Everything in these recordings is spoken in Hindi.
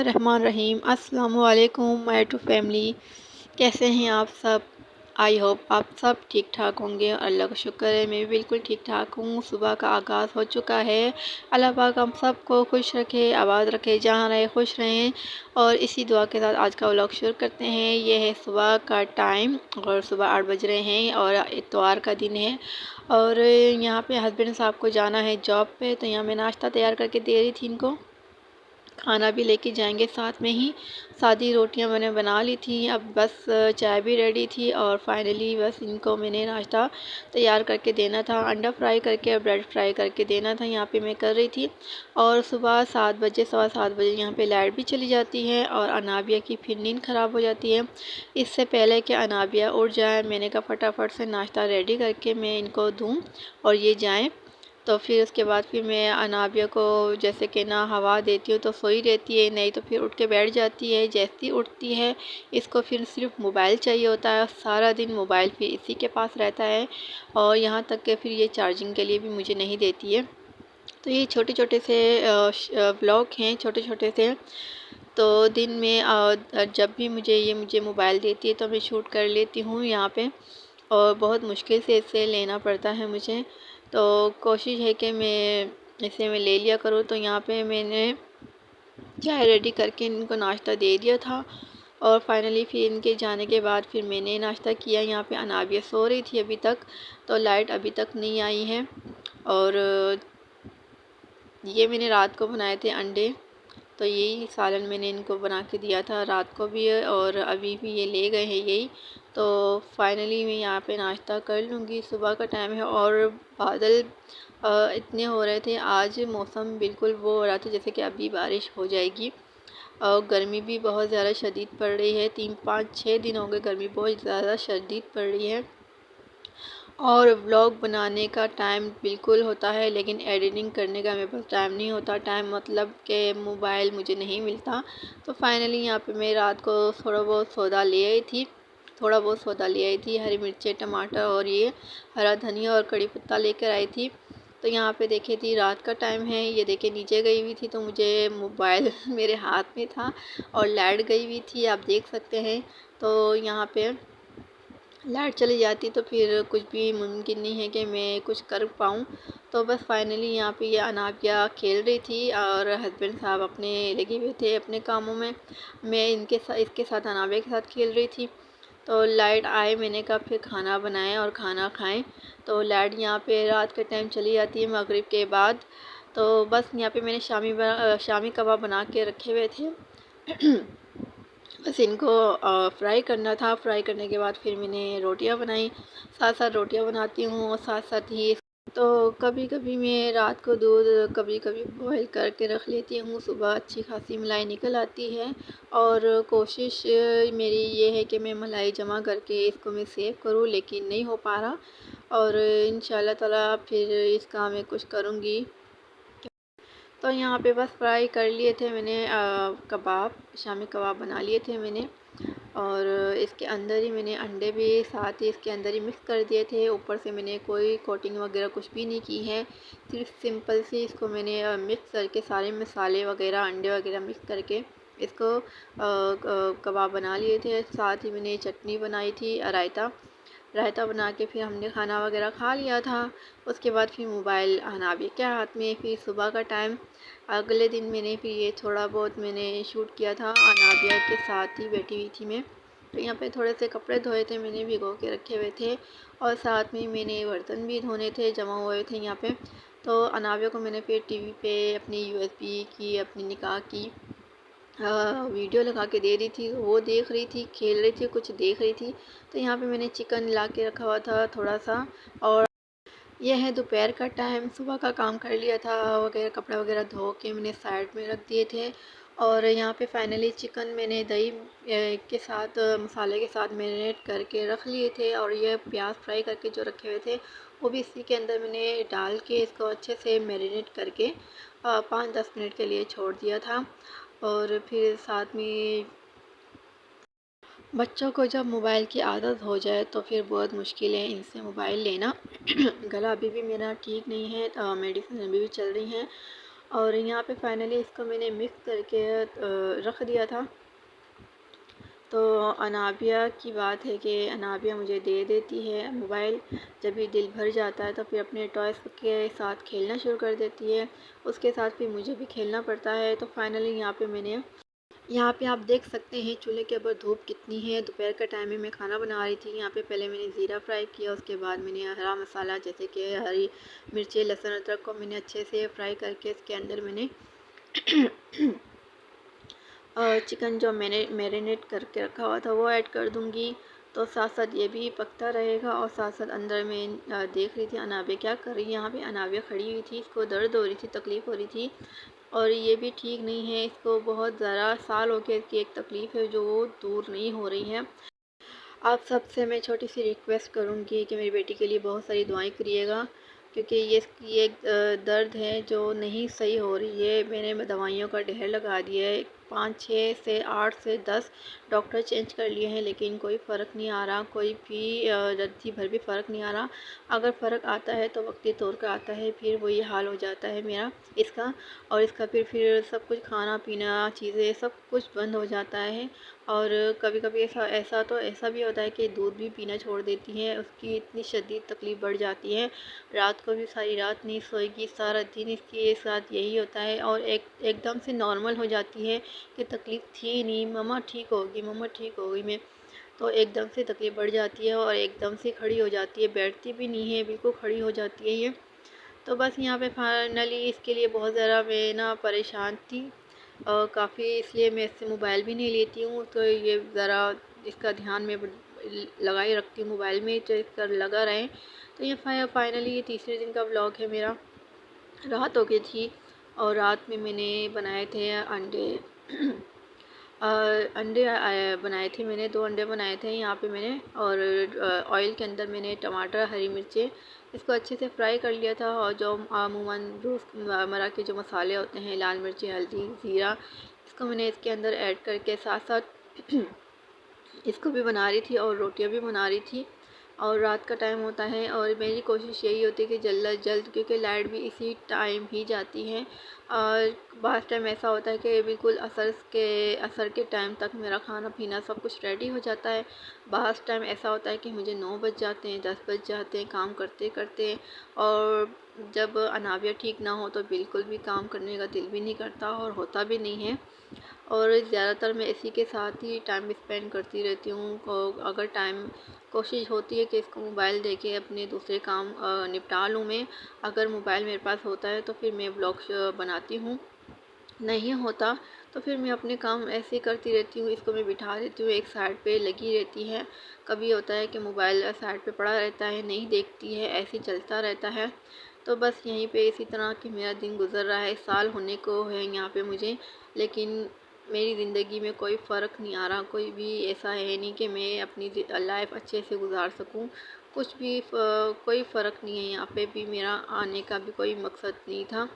बिस्मिल्लाहिर्रहमानिर्रहीम। अस्सलाम वालेकुम माय टू फैमिली। कैसे हैं आप सब? आई होप आप सब ठीक ठाक होंगे और अल्लाह का शुक्र है मैं भी बिल्कुल ठीक ठाक हूँ। सुबह का आगाज़ हो चुका है। अल्लाह पाक हम सबको खुश रखे, आबाद रखे, जहाँ रहे खुश रहें। और इसी दुआ के साथ आज का व्लॉग शुरू करते हैं। ये है सुबह का टाइम और सुबह 8 बज रहे हैं और इतवार का दिन है। और यहाँ पे हस्बैंड साहब को जाना है जॉब पे, तो यहाँ मैं नाश्ता तैयार करके दे रही थी इनको। खाना भी लेके जाएंगे साथ में ही। सादी रोटियां मैंने बना ली थी, अब बस चाय भी रेडी थी और फाइनली बस इनको मैंने नाश्ता तैयार करके देना था। अंडा फ्राई करके और ब्रेड फ्राई करके देना था, यहाँ पे मैं कर रही थी। और सुबह 7 बजे, सवा 7 बजे यहाँ पे लाइट भी चली जाती है और अनाबिया की फिर नींद ख़राब हो जाती है। इससे पहले कि अनाबिया उठ जाए, मैंने कहा फटाफट से नाश्ता रेडी करके मैं इनको दूँ और ये जाएँ। तो फिर उसके बाद फिर मैं अनाबिया को जैसे कि ना हवा देती हूँ तो सोई रहती है, नहीं तो फिर उठ के बैठ जाती है। जैसे ही उठती है इसको फिर सिर्फ मोबाइल चाहिए होता है, सारा दिन मोबाइल फिर इसी के पास रहता है। और यहाँ तक कि फिर ये चार्जिंग के लिए भी मुझे नहीं देती है। तो ये छोटे छोटे से ब्लॉग हैं, छोटे छोटे से। तो दिन में जब भी मुझे मोबाइल देती है तो मैं शूट कर लेती हूँ यहाँ पे। और बहुत मुश्किल से इसे लेना पड़ता है मुझे, तो कोशिश है कि मैं ले लिया करूँ। तो यहाँ पे मैंने चाय रेडी करके इनको नाश्ता दे दिया था और फाइनली फिर इनके जाने के बाद फिर मैंने नाश्ता किया। यहाँ पे अनाबिया सो रही थी अभी तक, तो लाइट अभी तक नहीं आई है। और ये मैंने रात को बनाए थे अंडे, तो यही सालन मैंने इनको बना के दिया था रात को भी और अभी भी ये ले गए हैं यही। तो फाइनली मैं यहाँ पे नाश्ता कर लूँगी। सुबह का टाइम है और बादल इतने हो रहे थे, आज मौसम बिल्कुल वो हो रहा था जैसे कि अभी बारिश हो जाएगी। और गर्मी भी बहुत ज़्यादा शदीद पड़ रही है, 3 5 6 दिन हो गए गर्मी बहुत ज़्यादा शदीद पड़ रही है। और व्लॉग बनाने का टाइम बिल्कुल होता है, लेकिन एडिटिंग करने का मेरे पास टाइम नहीं होता। टाइम मतलब कि मोबाइल मुझे नहीं मिलता। तो फाइनली यहाँ पे मैं रात को थोड़ा बहुत सौदा ले आई थी, हरी मिर्चें, टमाटर और ये हरा धनिया और कड़ी पत्ता लेकर आई थी। तो यहाँ पे देखे थी रात का टाइम है, ये देखे नीचे गई हुई थी तो मुझे मोबाइल मेरे हाथ में था और लाइट गई हुई थी, आप देख सकते हैं। तो यहाँ पे लाइट चली जाती तो फिर कुछ भी मुमकिन नहीं है कि मैं कुछ कर पाऊँ। तो बस फाइनली यहाँ पे ये अनाबिया खेल रही थी और हस्बैंड साहब अपने लगे हुए थे अपने कामों में। मैं इसके साथ अनाबिया के साथ खेल रही थी। तो लाइट आए, मैंने कहा फिर खाना बनाएं और खाना खाएं। तो लाइट यहाँ पे रात के टाइम चली जाती है मगरिब के बाद। तो बस यहाँ पे मैंने शामी कबाब बना के रखे हुए थे। बस इनको फ्राई करना था। फ्राई करने के बाद फिर मैंने रोटियां बनाई, साथ साथ रोटियां बनाती हूँ और साथ साथ ही तो कभी कभी मैं रात को दूध कभी कभी बॉईल करके रख लेती हूँ, सुबह अच्छी खासी मलाई निकल आती है। और कोशिश मेरी ये है कि मैं मलाई जमा करके इसको मैं सेव करूँ, लेकिन नहीं हो पा रहा। और इंशाल्लाह ताला फिर इसका मैं कुछ करूँगी। तो यहाँ पे बस फ्राई कर लिए थे मैंने कबाब, शामी कबाब बना लिए थे मैंने। और इसके अंदर ही मैंने अंडे भी साथ ही इसके अंदर ही मिक्स कर दिए थे। ऊपर से मैंने कोई कोटिंग वगैरह कुछ भी नहीं की है, सिर्फ सिंपल सी इसको मैंने मिक्स करके सारे मसाले वगैरह अंडे वगैरह मिक्स करके इसको कबाब बना लिए थे। साथ ही मैंने चटनी बनाई थी, रायता बना के फिर हमने खाना वगैरह खा लिया था। उसके बाद फिर मोबाइल अनाबिया के हाथ में। फिर सुबह का टाइम अगले दिन मैंने फिर ये थोड़ा बहुत मैंने शूट किया था, अनाबिया के साथ ही बैठी हुई थी मैं। तो यहाँ पे थोड़े से कपड़े धोए थे मैंने, भिगो के रखे हुए थे और साथ में मैंने बर्तन भी धोने थे, जमा हुए थे यहाँ पे। तो अनाबिया को मैंने फिर टीवी पे अपनी यूएसबी की, अपनी निकाह की वीडियो लगा के दे रही थी। वो देख रही थी, खेल रही थी, कुछ देख रही थी। तो यहाँ पे मैंने चिकन ला के रखा हुआ था थोड़ा सा। और यह है दोपहर का टाइम, सुबह का काम कर लिया था वगैरह, कपड़े वगैरह धो के मैंने साइड में रख दिए थे। और यहाँ पे फाइनली चिकन मैंने दही के साथ मसाले के साथ मैरिनेट करके रख लिए थे। और ये प्याज फ्राई करके जो रखे हुए थे वो भी इसी के अंदर मैंने डाल के इसको अच्छे से मैरिनेट करके 5 10 मिनट के लिए छोड़ दिया था। और फिर साथ में बच्चों को जब मोबाइल की आदत हो जाए तो फिर बहुत मुश्किल है इनसे मोबाइल लेना। गला अभी भी मेरा ठीक नहीं है, मेडिसिन अभी भी चल रही हैं। और यहाँ पे फाइनली इसको मैंने मिक्स करके रख दिया था। तो अनाबिया की बात है कि अनाबिया मुझे दे देती है मोबाइल। जब भी दिल भर जाता है तो फिर अपने टॉयज़ के साथ खेलना शुरू कर देती है। उसके साथ फिर मुझे भी खेलना पड़ता है। तो फाइनली यहाँ पे आप देख सकते हैं चूल्हे के ऊपर धूप कितनी है। दोपहर का टाइम में मैं खाना बना रही थी। यहाँ पे पहले मैंने ज़ीरा फ्राई किया, उसके बाद मैंने हरा मसाला जैसे कि हरी मिर्ची, लहसुन, अदरक को मैंने अच्छे से फ्राई करके इसके अंदर मैंने चिकन जो मैंने मैरिनेट करके रखा हुआ था वो ऐड कर दूँगी। तो साथ साथ ये भी पकता रहेगा और साथ साथ अंदर मैं देख रही थी अनाबिया क्या कर रही है। यहाँ पे अनाबिया खड़ी हुई थी, इसको दर्द हो रही थी, तकलीफ़ हो रही थी और ये भी ठीक नहीं है। इसको बहुत ज़्यादा साल हो गए, इसकी एक तकलीफ़ है जो वो दूर नहीं हो रही है। आप सबसे मैं छोटी सी रिक्वेस्ट करूँगी कि मेरी बेटी के लिए बहुत सारी दुआएं करिएगा, क्योंकि ये एक दर्द है जो नहीं सही हो रही है। मैंने दवाइयों का ढेर लगा दिया है, 5 6 से 8 से 10 डॉक्टर चेंज कर लिए हैं, लेकिन कोई फ़र्क नहीं आ रहा, कोई भी रत्ती भर भी फ़र्क नहीं आ रहा। अगर फ़र्क आता है तो वक्ती तौर का आता है, फिर वही हाल हो जाता है मेरा इसका। और इसका फिर सब कुछ खाना पीना चीज़ें सब कुछ बंद हो जाता है। और कभी कभी ऐसा भी होता है कि दूध भी पीना छोड़ देती है, उसकी इतनी शदीद तकलीफ़ बढ़ जाती है। रात को भी सारी रात नहीं सोएगी, सारा दिन इसके साथ यही होता है और एकदम से नॉर्मल हो जाती है कि तकलीफ़ थी नहीं, मम्मा ठीक होगी, मम्मा ठीक होगी। मैं तो एकदम से तकलीफ़ बढ़ जाती है और एकदम से खड़ी हो जाती है, बैठती भी नहीं है, बिल्कुल खड़ी हो जाती है ये। तो बस यहाँ पे फाइनली इसके लिए बहुत ज़्यादा मैं ना परेशान थी और काफ़ी, इसलिए मैं इससे मोबाइल भी नहीं लेती हूँ। तो ये ज़रा इसका ध्यान मैं लगा ही रखती हूँ मोबाइल में, तो इसका लगा रहे। तो ये फाइनली ये तीसरे दिन का व्लॉग है मेरा। रात हो गई थी और रात में मैंने बनाए थे अंडे। अंडे बनाए थे मैंने, 2 अंडे बनाए थे यहाँ पे मैंने। और ऑयल के अंदर मैंने टमाटर, हरी मिर्चें, इसको अच्छे से फ्राई कर लिया था। और जो अमूमन रोज़मर्रा के जो मसाले होते हैं, लाल मिर्ची, हल्दी, ज़ीरा, इसको मैंने इसके अंदर ऐड करके साथ साथ इसको भी बना रही थी और रोटियां भी बना रही थी। और रात का टाइम होता है और मेरी कोशिश यही होती है कि जल्द अज जल्द, क्योंकि लाइट भी इसी टाइम ही जाती है। और बास टाइम ऐसा होता है कि बिल्कुल असर के टाइम तक मेरा खाना पीना सब कुछ रेडी हो जाता है। बास टाइम ऐसा होता है कि मुझे 9 बज जाते हैं, 10 बज जाते हैं काम करते करते। और जब अनाबिया ठीक ना हो तो बिल्कुल भी काम करने का दिल भी नहीं करता और होता भी नहीं है। और ज़्यादातर मैं इसी के साथ ही टाइम स्पेंड करती रहती हूँ। अगर टाइम कोशिश होती है कि इसको मोबाइल दे के अपने दूसरे काम निपटा लूँ मैं। अगर मोबाइल मेरे पास होता है तो फिर मैं ब्लॉग्स बनाती हूँ, नहीं होता तो फिर मैं अपने काम ऐसे ही करती रहती हूँ। इसको मैं बिठा देती हूँ, एक साइड पे लगी रहती है। कभी होता है कि मोबाइल साइड पे पड़ा रहता है, नहीं देखती है, ऐसे ही चलता रहता है। तो बस यहीं पे इसी तरह कि मेरा दिन गुजर रहा है। साल होने को है यहाँ पे मुझे, लेकिन मेरी ज़िंदगी में कोई फ़र्क नहीं आ रहा। कोई भी ऐसा है नहीं कि मैं अपनी लाइफ अच्छे से गुजार सकूँ। कुछ भी कोई फ़र्क नहीं है। यहाँ पे भी मेरा आने का भी कोई मकसद नहीं था,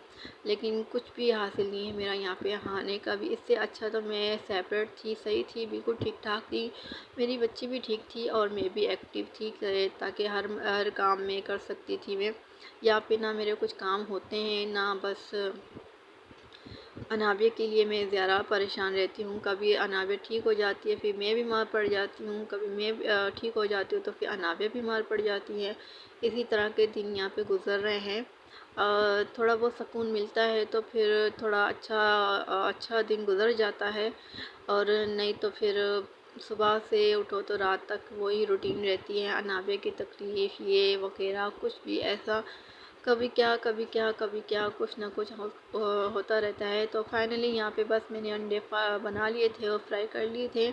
लेकिन कुछ भी हासिल नहीं है मेरा यहाँ पे आने का भी। इससे अच्छा तो मैं सेपरेट थी, सही थी, बिल्कुल ठीक ठाक थी। मेरी बच्ची भी ठीक थी और मैं भी एक्टिव थी, ताकि हर काम में कर सकती थी मैं। यहाँ पे ना मेरे कुछ काम होते हैं ना बस। अनाबिया के लिए मैं ज़्यादा परेशान रहती हूँ। कभी अनाबिया ठीक हो जाती है, फिर मैं बीमार पड़ जाती हूँ, कभी मैं ठीक हो जाती हूँ तो फिर अनाबिया बीमार पड़ जाती है। इसी तरह के दिन यहाँ पे गुज़र रहे हैं। थोड़ा बहुत सुकून मिलता है तो फिर थोड़ा अच्छा दिन गुज़र जाता है। और नहीं तो फिर सुबह से उठो तो रात तक वही रूटीन रहती है। अनाबिया की तकलीफ़ ये वगैरह कुछ भी ऐसा, कभी क्या कभी क्या कभी क्या, कुछ ना कुछ होता रहता है। तो फाइनली यहाँ पे बस मैंने अंडे बना लिए थे और फ्राई कर लिए थे।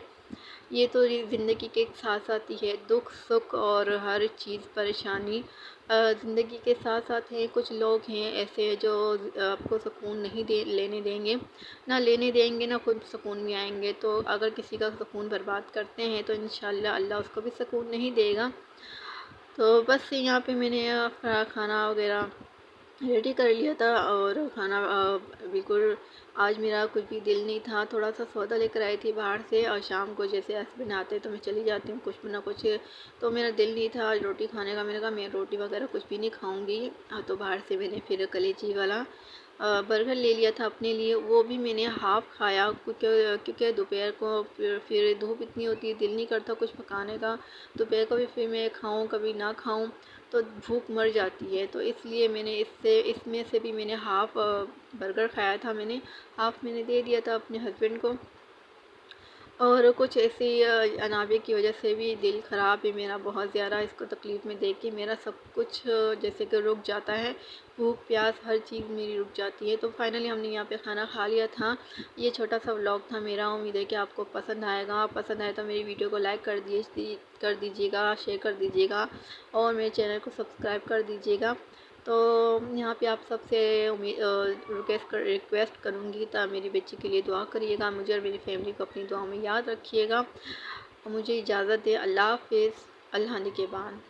ये तो ज़िंदगी के साथ साथ ही है, दुख सुख और हर चीज़ परेशानी ज़िंदगी के साथ साथ हैं। कुछ लोग हैं ऐसे जो आपको सुकून नहीं लेने देंगे, ना लेने देंगे ना खुद सुकून में आएंगे। तो अगर किसी का सुकून बर्बाद करते हैं तो इंशाल्लाह अल्लाह उसको भी सुकून नहीं देगा। तो बस यहाँ पे मैंने खाना वगैरह रेडी कर लिया था और खाना बिल्कुल, आज मेरा कुछ भी दिल नहीं था। थोड़ा सा सौदा लेकर आई थी बाहर से और शाम को जैसे हस्बैंड आते तो मैं चली जाती हूँ कुछ ना कुछ। तो मेरा दिल नहीं था आज रोटी खाने का। मैंने कहा मैं रोटी वगैरह कुछ भी नहीं खाऊंगी। तो बाहर से मैंने फिर कलेजी वाला बर्गर ले लिया था अपने लिए, वो भी मैंने हाफ़ खाया क्योंकि दोपहर को फिर धूप इतनी होती है, दिल नहीं करता कुछ पकाने का। दोपहर को भी फिर मैं खाऊँ कभी ना खाऊँ तो भूख मर जाती है, तो इसलिए मैंने इसमें से भी मैंने हाफ़ बर्गर खाया था मैंने, हाफ़ मैंने दे दिया था अपने हस्बैंड को। और कुछ ऐसी अनाबे की वजह से भी दिल ख़राब है मेरा बहुत ज़्यादा, इसको तकलीफ़ में देख के मेरा सब कुछ जैसे कि रुक जाता है, भूख प्यास हर चीज़ मेरी रुक जाती है। तो फाइनली हमने यहाँ पे खाना खा लिया था। ये छोटा सा व्लॉग था मेरा, उम्मीद है कि आपको पसंद आएगा। पसंद आए तो मेरी वीडियो को लाइक कर दीजिएगा, शेयर कर दीजिएगा और मेरे चैनल को सब्सक्राइब कर दीजिएगा। तो यहाँ पे आप सबसे रिक्वेस्ट करूँगी ता मेरी बच्ची के लिए दुआ करिएगा, मुझे और मेरी फैमिली को अपनी दुआ में याद रखिएगा। मुझे इजाज़त दें, अल्लाह हाफ़िज़, अल्लाह निगहबान।